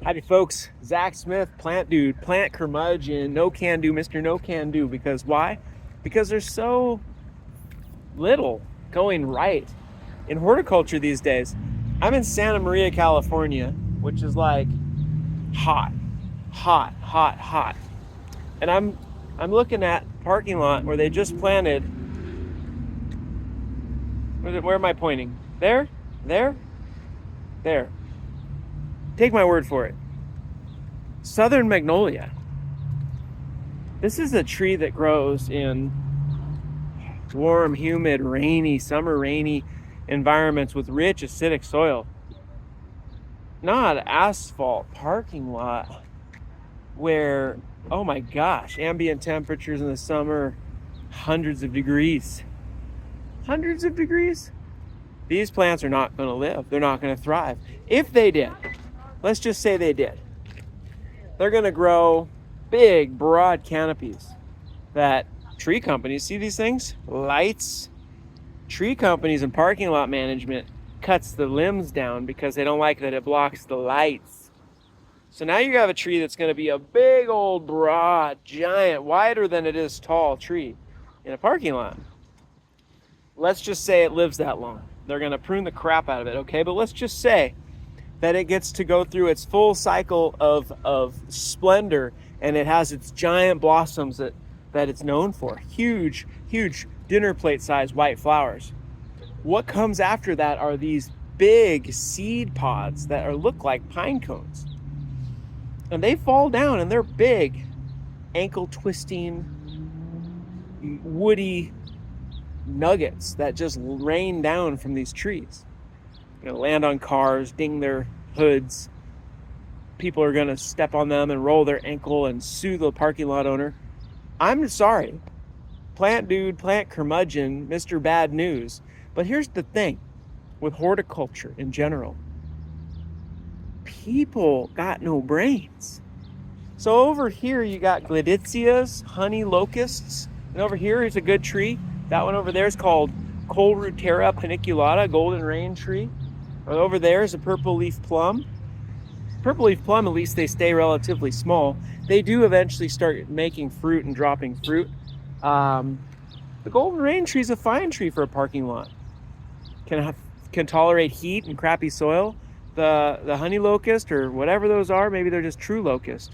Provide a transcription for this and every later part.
Howdy folks, Zach Smith, plant dude, plant curmudgeon, no can do, Mr. No Can Do. Because why? Because there's so little going right in horticulture these days. I'm in Santa Maria, California, which is like hot, hot, hot, hot. And I'm looking at the parking lot where they just planted. Where am I pointing? There? There? There. Take my word for it. Southern Magnolia. This is a tree that grows in warm, humid, rainy, summer rainy environments with rich acidic soil. Not asphalt parking lot where, oh my gosh, ambient temperatures in the summer, hundreds of degrees. Hundreds of degrees? These plants are not going to live. They're not going to thrive. If they did, let's just say they did, they're going to grow big, broad canopies that tree companies, see these things? Lights. Tree companies and parking lot management cuts the limbs down because they don't like that it blocks the lights. So now you have a tree that's going to be a big old, broad, giant, wider than it is tall tree in a parking lot. Let's just say it lives that long. They're going to prune the crap out of it, okay? But let's just say that it gets to go through its full cycle of splendor, and it has its giant blossoms that it's known for. Huge, huge dinner plate size white flowers. What comes after that are these big seed pods that look like pine cones. And they fall down and they're big, ankle twisting, woody nuggets that just rain down from these trees. They're gonna land on cars, ding their hoods. People are gonna step on them and roll their ankle and sue the parking lot owner. I'm sorry, plant dude, plant curmudgeon, Mr. Bad News. But here's the thing with horticulture in general. People got no brains. So over here you got gladizias, honey locusts, and over here is a good tree. That one over there is called Colruytera paniculata, golden rain tree. Over there is a purple leaf plum. Purple leaf plum, at least they stay relatively small. They do eventually start making fruit and dropping fruit. The golden rain tree is a fine tree for a parking lot. Can tolerate heat and crappy soil. The honey locust or whatever those are, maybe they're just true locust.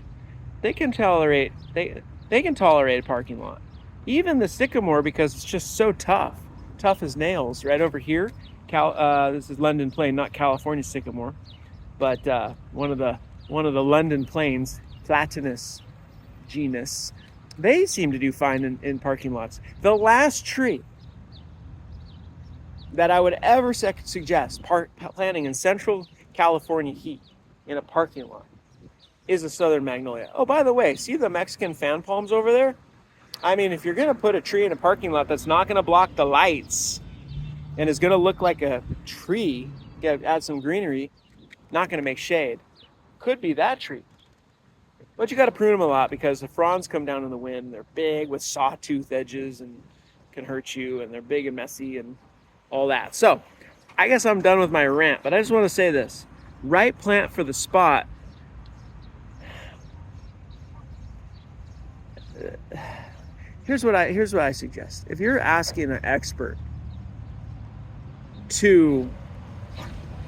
They can tolerate a parking lot. Even the sycamore, because it's just so tough as nails. Right over here, this is London Plane, not California sycamore, but one of the London Planes, Platanus genus. They seem to do fine in parking lots. The last tree that I would ever suggest planting in Central California heat in a parking lot is a Southern Magnolia. Oh, by the way, see the Mexican fan palms over there? I mean, if you're going to put a tree in a parking lot that's not going to block the lights and is going to look like a tree, add some greenery, not going to make shade, could be that tree. But you got to prune them a lot because the fronds come down in the wind. They're big with sawtooth edges and can hurt you, and they're big and messy and all that. So I guess I'm done with my rant, but I just want to say this. Right plant for the spot. Here's what I suggest. If you're asking an expert to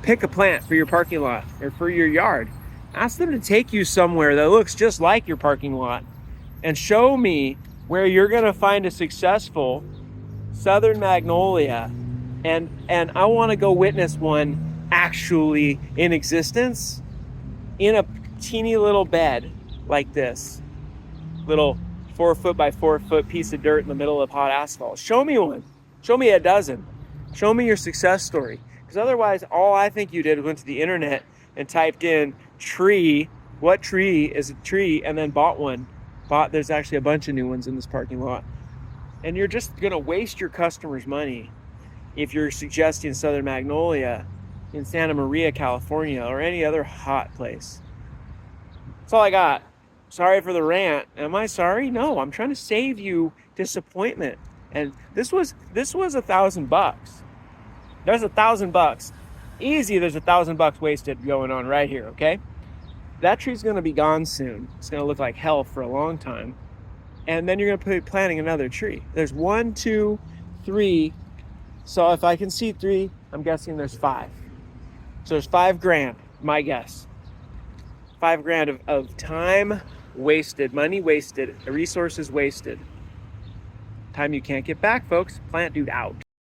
pick a plant for your parking lot or for your yard, ask them to take you somewhere that looks just like your parking lot and show me where you're going to find a successful Southern Magnolia, and I want to go witness one actually in existence in a teeny little bed like this, little 4 foot by 4 foot piece of dirt in the middle of hot asphalt. Show me one. Show me a dozen. Show me your success story. Because otherwise, all I think you did was went to the internet and typed in tree, what tree is a tree, and then bought one. There's actually a bunch of new ones in this parking lot. And you're just going to waste your customers' money if you're suggesting Southern Magnolia in Santa Maria, California, or any other hot place. That's all I got. Sorry for the rant. Am I sorry? No, I'm trying to save you disappointment. And this was $1,000. There's $1,000. Easy, there's $1,000 wasted going on right here, okay? that tree's going to be gone soon. It's going to look like hell for a long time. And then you're going to be planting another tree. There's 1, 2, 3. So if I can see 3, I'm guessing there's 5. So there's $5,000, my guess. $5,000 of time wasted, money wasted, resources wasted. Time you can't get back, folks. Plant dude out.